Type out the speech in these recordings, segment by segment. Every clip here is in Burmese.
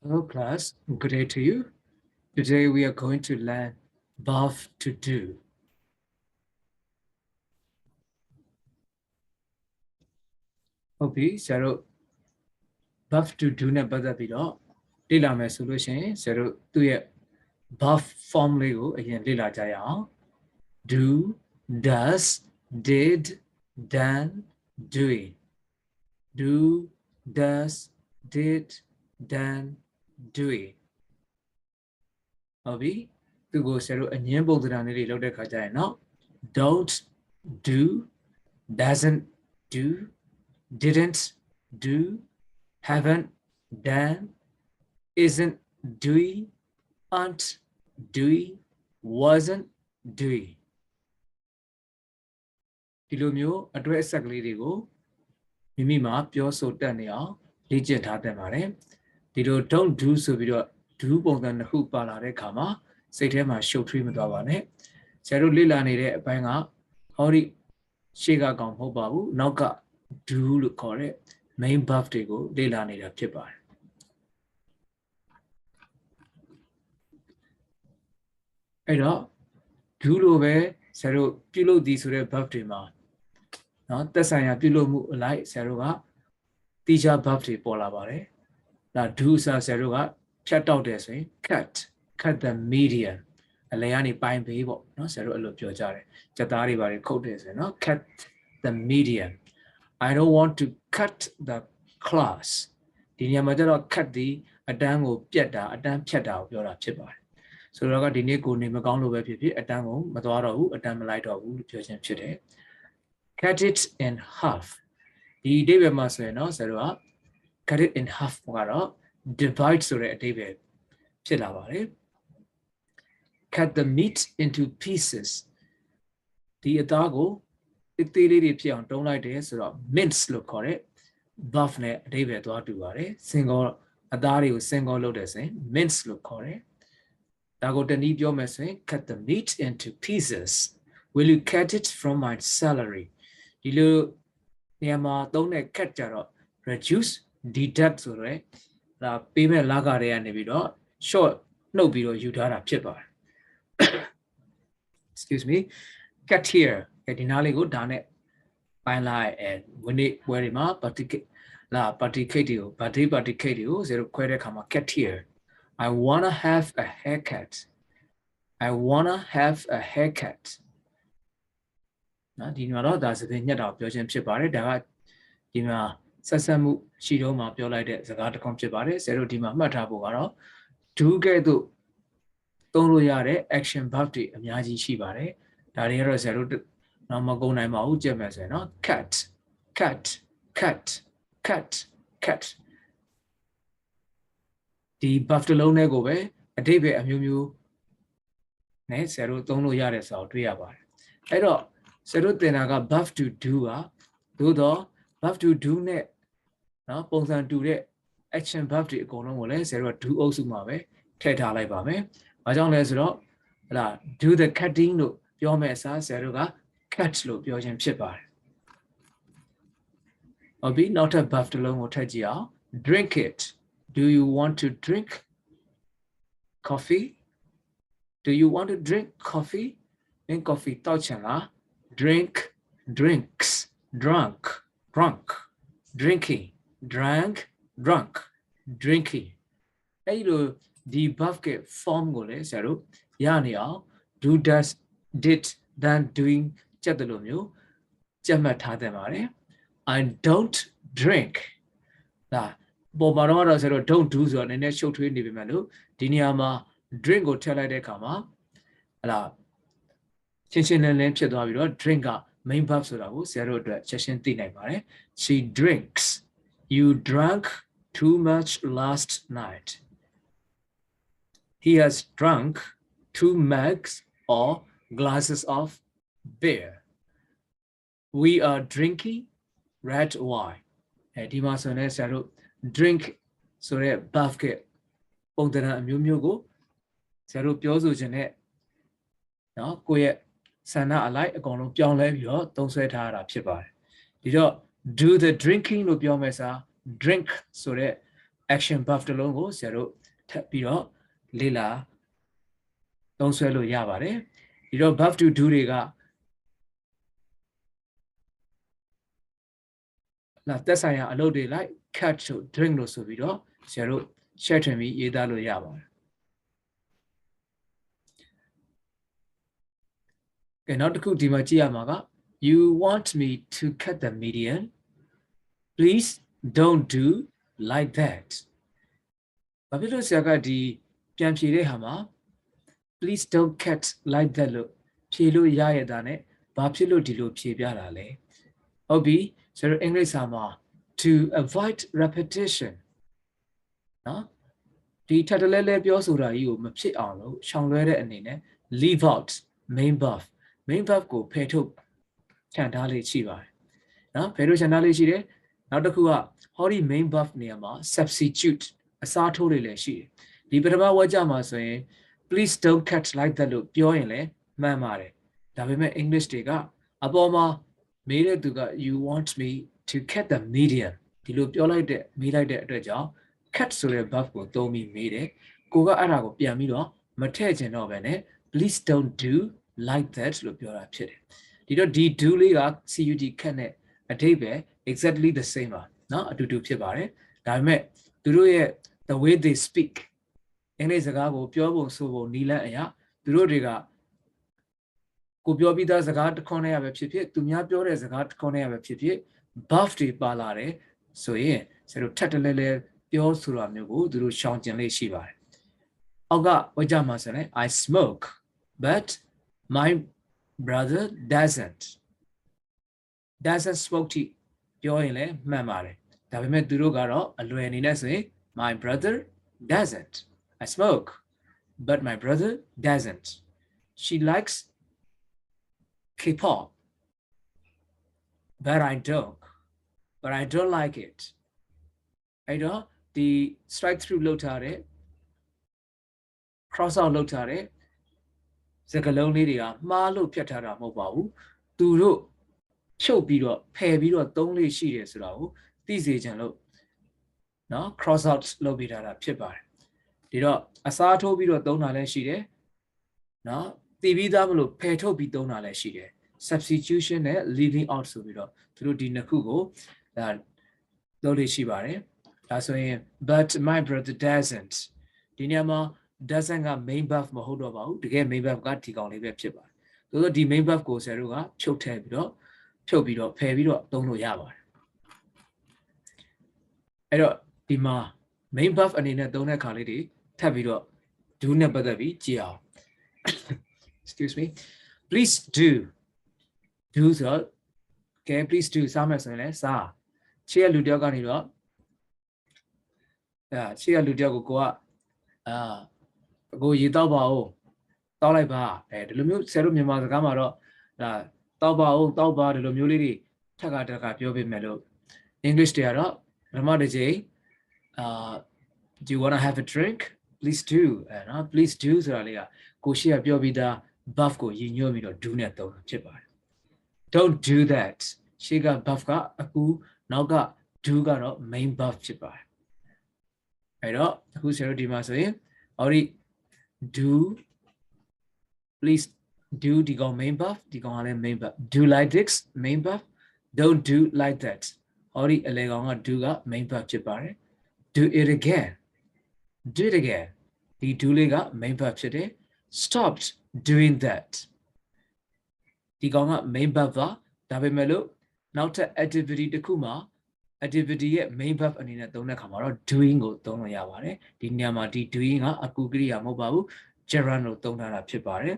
Hello class, good day to you. Today we are going to learn verb to do. Okay, so verb to do နဲ့ပတ်သက်ပြီးတော့လေ့လာမယ်ဆိုလို့ရှိရင်ဆရာတို့သူ့ရဲ့ verb form လေးကိုအရင်လေ့လာကြရအောင် do, does, did, done, doing. Do, does, did, done, doing. ဟုတ်ပြီသူကိုဆရာတို့အငင်းပုံသဏ္ဍာန်လေးတွေလုပ်တဲ့ခါကျရင်နော် don't do, doesn't do, didn't do, haven't done, isn't doing, aren't doing, wasn't doing. ဒီလိုမျိုးအတွဲအဆက်ကလေးတွေကိုမိမိမှာပြောဆိုတတ်နေအောင်လေ့ကျင့်ထားတတ်ပါတယ်ဒီလို don't do ဆိုပြီးတော့ do ပုံစံတစ်ခုပါလာတဲ့အခါမှာစိတ်ထဲမှာရှုပ်ထွေးမသွားပါနဲ့ဆရာတို့လေ့လာနေတဲ့အပိုင်းကဟောဒီရှေ့ကကောင်မဟုတ်ပါဘူးနောက်က do လို့ခေါ်တဲ့ main verb တွေကိုလေ့လာနေတာဖြစ်ပါတယ်အဲ့တော့ do လို့ပဲဆရာတို့ပြုလုပ်သည်ဆိုတဲ့ verb တွေမှာနော်သက်ဆိုင်ရာပြုလုပ်မှုအလိုက်ဆရာတို့ကတိကျ verb တွေပေါ်လာပါတယ်ဒါ do ဆရာတို့ကဖြတ်တောက်တယ်ဆိုရင် cut the median အလဲကနေပိုင်းပေးပေါ့နော်ဆရာတို့အဲ့လိုပြောကြတယ်စက်သားတွေပါတယ်ခုတ်တယ်ဆိုရင်နော် cut the median I don't want to cut the class ဒီနေရာမှာကျတော့ cut ဒီအတန်းကိုပြတ်တာအတန်းဖြတ်တာကိုပြောတာဖြစ်ပါတယ်ဆိုတော့ကဒီနေ့ကိုနေမကောင်းလို့ပဲဖြစ်ဖြစ်အတန်းကိုမသွားတော့ဘူးအတန်းမလိုက်တော့ဘူးလို့ပြောခြင်းဖြစ်တယ် cut it in half ဒီအဓိပ္ပာယ်မှာဆိုရင်နော်ဆရာတို့က cut it in half ကတော့ divide ဆိုတဲ့အဓိပ္ပာယ်ဖြစ်လာပါတယ် cut the meat into pieces ဒီအသားကိုအသေးလေးတွေဖြစ်အောင်တုံးလိုက်တယ်ဆိုတော့ mince လို့ခေါ်တဲ့ verb နဲ့အဓိပ္ပာယ်သွားတူပါတယ် single အသားတွေကို single လုပ်တယ်ဆိုရင် mince လို့ခေါ်တယ်ဒါကိုတနည်းပြောမယ်ဆိုရင် cut the meat into pieces will you cut it from my salary ဒီလိုနေရာမှာသုံးတဲ့ cut ကြတော့ reduce deduct ဆိုရဲဒါပေးမဲ့လာကတွေကနေပြီးတော့ short နှုတ်ပြီးတော့ယူထားတာဖြစ်ပါတယ် excuse me cut here ဒီနားလေးကိုဒါနဲ့ပိုင်းလိုက်when it where မှာ participate လာ participate တွေကို participate တွေကိုဇေရိုခွဲတဲ့အခါမှာ cut here I wanna have a haircut I wanna have a haircut နော်ဒီမှာတော့ဒါစပင်ညက်တာပြောခြင်းဖြစ်ပါတယ်ဒါကဒီမှာဆက်ဆက်မှုရှိတော့မှပြောလိုက်တဲ့စကားတစ်ခုဖြစ်ပါတယ်ဇေရိုဒီမှာမှတ်ထားဖို့ကတော့ do ကဲ့သို့သုံးလို့ရတဲ့ action verb တွေအများကြီးရှိပါတယ်ဒါတွေကတော့ဇေရိုတော့မကုန်နိုင်ပါဘူးကြည့်မယ်ဆိုရင်နော် cut cut cut cut cut ဒီ verb တစ်လုံးနဲ့ကိုပဲအဓိပ္ပာယ်အမျိုးမျိုးနဲ့ဆရာတို့သုံးလို့ရတဲ့စာကိုတွေ့ရပါတယ်အဲ့တော့ဆရာတို့သင်တာက verb to do ကသို့တော့ verb to do နဲ့နော်ပုံစံတူတဲ့ action verb တွေအကုန်လုံးကိုလည်းဆရာတို့က do အုပ်စုမှာပဲထည့်ထားလိုက်ပါမယ်။ဘာကြောင့်လဲဆိုတော့ဟလာ do the cutting လို့ပြောမဲ့အစားဆရာတို့က cut လို့ပြောခြင်းဖြစ်ပါတယ်။ဟုတ်ပြီနောက်ထပ် verb တစ်လုံးကိုထည့်ကြည့်အောင် drink it do you want to drink coffee do you want to drink coffee in coffee တောက်ချင်လား drink drinks drunk drunk drinking drank drunk drinking အဲ့လိုဒီ verb က form ကိုလည်းဆရာတို့ရနေအောင် do does did done doing ကြက်တယ်လို့မျိုးကြက်မှတ်ထားတဲ့ပါတယ် I don't drink ဒါပေါ်မှာတော့ဆရာတို့ don't do ဆိုတော့နည်းနည်းရှုပ်ထွေးနေပြီမဲ့လို့ဒီနေရာမှာ drink ကိုထည့်လိုက်တဲ့အခါမှာဟလာရှင်းရှင်းလင်းလင်းဖြစ်သွားပြီးတော့ drink က main verb ဆိုတာကိုဆရာတို့အတွက်ချက်ချင်းသိနိုင်ပါတယ် she drinks you drank too much last night he has drunk 2 mugs or glasses of beer we are drinking red wine ဒီမှာဆိုရင်ဆရာတို့ drink ဆိုတဲ့ verb ကပုံသဏ္ဍာန်အမျိုးမျိုးကိုဆရာတို့ပြောဆိုခြင်းနဲ့နော်ကိုယ့်ရဲ့ဆန္ဒအလိုက်အကုန်လုံးပြောင်းလဲပြီးတော့သုံးစွဲထားရတာဖြစ်ပါတယ်ဒီတော့ do the drinking လို့ပြောမယ်စာ drink ဆိုတဲ့ action verb တစ်လုံးကိုဆရာတို့ထပ်ပြီးတော့လေ့လာသုံးစွဲလို့ရပါတယ်ဒီတော့ verb to do တွေကလာသက်ဆိုင်ရာအလုပ်တွေလိုက် cut တို့ drink လို့ဆိုပြီးတော့ဆရာတို့ share ထွင်ပြီးရေးသားလို့ရပါတယ်ကဲနောက်တစ်ခုဒီမှာကြည့်ရမှာက you want me to cut the median please don't do like that ဘာဖြစ်လို့ဆရာကဒီပြန်ဖြေတဲ့ဟာမှာ please don't cut like that လို့ဖြေလို့ရရတာ ਨੇ ဘာဖြစ်လို့ဒီလိုဖြေပြတာလဲဟုတ်ပြီဆိုတော့အင်္ဂလိပ်စာမှာ to avoid repetition နော်ဒီထပ်တလဲလဲပြောဆိုတာကြီးကိုမဖြစ်အောင်လို့ရှောင်လွှဲတဲ့အနေနဲ့ leave out main verb ကိုဖယ်ထုတ်ခြံထားလေးရှိပါတယ်နော်ဖယ်ထုတ်ခြံထားလေးရှိတယ်နောက်တစ်ခုက how the main verb နေရာမှာ substitute အစားထိုးလေးလည်းရှိတယ်ဒီပထမဝါကျမှာဆိုရင် please don't cut like that လို့ပြောရင်လည်းမှန်ပါတယ်ဒါပေမဲ့ English တွေကအပေါ်မှာမေးတဲ့သူက you want me to cut the median ဒီလိုပြောလိုက်တဲ့မေးလိုက်တဲ့အတွက်ကြောင့် cut ဆိုတဲ့ verb ကိုသုံးပြီးမေးတယ်ကိုကအဲ့ဒါကိုပြန်ပြီးတော့မထည့်ချင်တော့ဘဲနဲ့ please don't do like that လို့ပြောတာဖြစ်တယ်ဒီတော့ဒီ do လေးက CUD cut နဲ့အဓိပ္ပာယ် exactly the same ပါเนาะအတူတူဖြစ်ပါတယ်ဒါပေမဲ့သူတို့ရဲ့ the way they speak အင်္ဂလိပ်စကားကိုပြောပုံဆိုပုံနီးလန်းအရာသူတို့တွေကကိုပြောပြီးသားစကားတစ်ခွန်းနဲ့ပဲဖြစ်ဖြစ်သူများပြောတဲ့စကားတစ်ခွန်းနဲ့ပဲဖြစ်ဖြစ် buff တွေပါလာတယ်ဆိုရင်ဆရာတို့ထပ်တလဲလဲပြောဆိုတာမျိုးကိုသူတို့ရှောင်ကျင်လေးရှိပါတယ်အောက်ကဝကြမှာဆိုရင် I smoke but my brother doesn't smoke တိပြောရင်လည်းမှန်ပါတယ်ဒါပေမဲ့သူတို့ကတော့အလွယ်အနေနဲ့ဆိုရင် my brother doesn't I smoke but my brother doesn't she likes K-pop but I don't like it အဲ့တော့ဒီ strike through လုပ်ထားတဲ့ cross out လုပ်ထားတဲ့စကားလုံးလေးတွေကမှားလို့ဖြတ်ထားတာမဟုတ်ပါဘူးသူတို့ဖြုတ်ပြီးတော့ဖယ်ပြီးတော့သုံးလေးရှိတယ်ဆိုတာကိုသိစေချင်လို့เนาะ cross out လုပ်ပေးထားတာဖြစ်ပါတယ်ဒီတော့အစားထိုးပြီးတော့သုံးတာလည်းရှိတယ်เนาะတည်ပြီးသားမလို့ဖယ်ထုတ်ပြီးသုံးတာလည်းရှိတယ် substitution နဲ့ leaving out ဆိုပြီးတော့သူတို့ဒီနှစ်ခုကိုဒါလုပ်လို့ရှိပါတယ်ဒါဆိုရင် but my brother doesn't ဒီနေရာမှာ doesn't က main verb မဟုတ်တော့ပါဘူးတကယ် main verb ကဒီကောင်လေးပဲဖြစ်ပါတယ်ဆိုတော့ဒီ main verb ကိုဆရာတို့ကဖြုတ်ထည့်ပြီးတော့ဖယ်ပြီးတော့သုံးလို့ရပါတယ်အဲ့တော့ဒီမှာ main verb အနေနဲ့သုံးတဲ့ခါလေးတွေထပ်ပြီးတော့ do နဲ့ပတ်သက်ပြီးကြည့်အောင် excuse me please do ဆိုတော့ကဲ please do စားမယ်ဆိုရင်လည်းစားချေရလူတယောက်ကနေတော့ချေရလူတယောက်ကိုကိုရေတောက်ပါဦးတောက်လိုက်ပါဒီလိုမျိုးဆရာတို့မြန်မာစကားမှာတော့တောက်ပါဦးတောက်ပါဒီလိုမျိုးလေးတွေထက်ကပြောပေးမယ်လို့ English တွေကတော့ပထမတစ်ချိန်do you want to have a drink please doနော် please do ဆိုတာလေးကကိုရှိရပြောပြီးသား buff ကိုရည်ညွှန်းပြီးတော့ do နဲ့သုံးတာဖြစ်ပါတယ် don't do that ရှေ့က buff ကအကူနောက်က do ကတော့ main buff ဖြစ်ပါတယ်အဲ့တော့အခုဆရာတို့ဒီမှာဆိုရင် already do please do ဒီကောင် main buff ဒီကောင်ကလည်း main buff do like this main buff don't do like that already အလေကောင်က do က main buff ဖြစ်ပါတယ် do it again ဒီ do လေးက main buff ဖြစ်တယ် stopped doing that ဒီကောင်က main buff ပါဒါပေမဲ့လို့နောက်ထပ် activity တစ်ခုမှာ activity ရဲ့ main verb အနေနဲ့သုံးတဲ့အခါမှာတော့ doing ကိုသုံးလို့ရပါတယ်ဒီနေရာမှာဒီ doing ကအကူကရိယာမဟုတ်ပါဘူး gerund ကိုသုံးထားတာဖြစ်ပါတယ်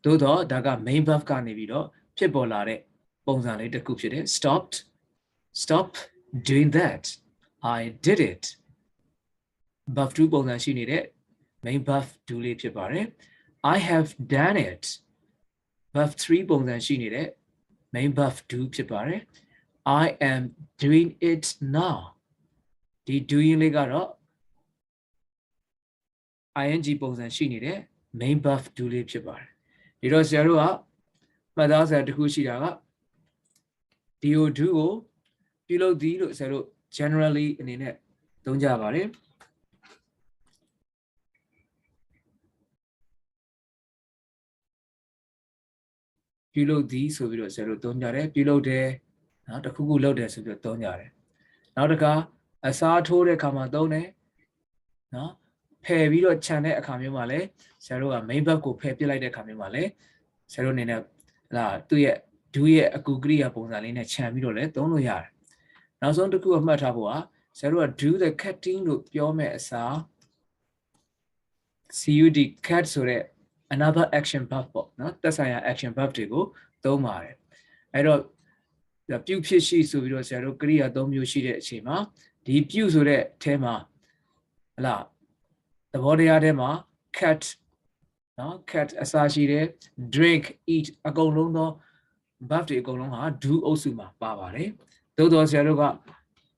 သို့တော့ဒါက main verb ကနေပြီးတော့ဖြစ်ပေါ်လာတဲ့ပုံစံလေးတစ်ခုဖြစ်တယ် stop doing that I did it verb 2ပုံစံရှိနေတဲ့ main verb do လေးဖြစ်ပါတယ် I have done it verb 3ပုံစံရှိနေတဲ့ main verb do ဖြစ်ပါတယ် I am doing it now ဒီ doing လေးကတော့ ing ပုံစံရှိနေတဲ့ main verb do လေးဖြစ်ပါတယ်ဒီတော့ဆရာတို့ကမှတ်သားစရာတစ်ခုရှိတာက do ကိုပြုလုပ်သည်လို့ဆရာတို့ generally အနေနဲ့သုံးကြပါတယ် ပြုလုပ်သည်ဆိုပြီးတော့ဆရာတို့သုံးကြတယ်ပြုလုပ်တယ်နော်တစ်ခုခုလုပ်တယ်ဆိုပြီးတော့သုံးကြတယ်နောက်တစ်ခါအစားထိုးတဲ့အခါမှာသုံးတယ်နော်ဖယ်ပြီးတော့ခြံတဲ့အခါမျိုးမှာလည်းဆရာတို့က main verb ကိုဖယ်ပစ်လိုက်တဲ့အခါမျိုးမှာလည်းဆရာတို့အနေနဲ့လာသူ့ရဲ့ do ရဲ့အကူကရိယာပုံစံလေးနဲ့ခြံပြီးတော့လည်းသုံးလို့ရတယ်နောက်ဆုံးတစ်ခုအမှတ်ထားဖို့ကဆရာတို့က do the cutting လို့ပြောမဲ့အစား cud cut ဆိုတဲ့ another action verb ပေါ့နော်သက်ဆိုင်ရာ action verb တွေကိုသုံးပါတယ်အဲ့တော့ပြုဖြစ်ရှိဆိုပြီးတော့ဆရာတို့ကရိယာ၃မျိုးရှိတဲ့အချိန်မှာဒီပြုဆိုတဲ့အထဲမှာဟလာသဘောတရားထဲမှာ cut နော် cut အစားရှိတယ် drink eat အကုန်လုံးသော verb တွေအကုန်လုံးဟာ do အုပ်စုမှာပါပါတယ်သို့တော်ဆရာတို့က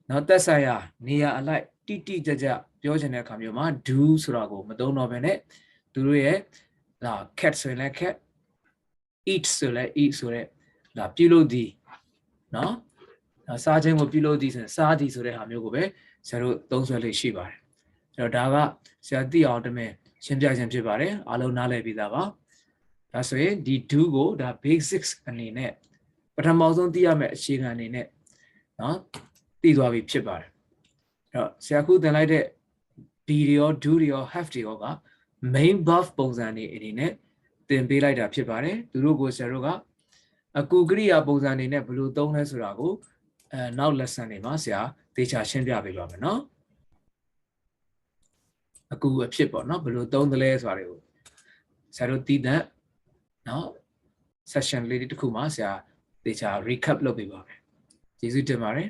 နော်သက်ဆိုင်ရာနေရာအလိုက်တိတိကျကျပြောချင်တဲ့အခါမျိုးမှာ do ဆိုတာကိုမသုံးတော့ဘဲနဲ့သူတို့ရဲ့လာ cat ဆိုရင်လည်း cat eat ဆိုလည်း eat ဆိုတဲ့လာပြုလုပ်သည်နော်စားခြင်းကိုပြုလုပ်သည်ဆိုရင်စားသည်ဆိုတဲ့ဟာမျိုးကိုပဲဆရာတို့သုံးဆွဲလေးရှိပါတယ်အဲ့တော့ဒါကဆရာသိအောင်တမင်ရှင်းပြခြင်းဖြစ်ပါတယ်အားလုံးနားလည်ပြီးသားပါဒါဆိုရင်ဒီ do ကိုဒါ basics အနေနဲ့ပထမဆုံးသိရမယ့်အခြေခံအနေနဲ့နော်သိသွားပြီဖြစ်ပါတယ်အဲ့တော့ဆရာခုသင်လိုက်တဲ့ be တွေရော do တွေရော have တွေရောက main verb ပုံစံတွေအနေနဲ့သင်ပေးလိုက်တာဖြစ်ပါတယ်သူတို့ကိုဆရာတို့ကအကူကရိယာပုံစံအနေနဲ့ဘယ်လိုသုံးလဲဆိုတာကိုနောက် lesson တွေမှာဆရာသေချာရှင်းပြပေးပါမယ်နော်အကူအဖြစ်ပေါ့နော်ဘယ်လိုသုံးသလဲဆိုတာတွေကိုဆရာတို့သိတဲ့နော် session လေးတစ်ခုမှာဆရာသေချာ recap လုပ်ပေးပါမယ်ကျေးဇူးတင်ပါတယ်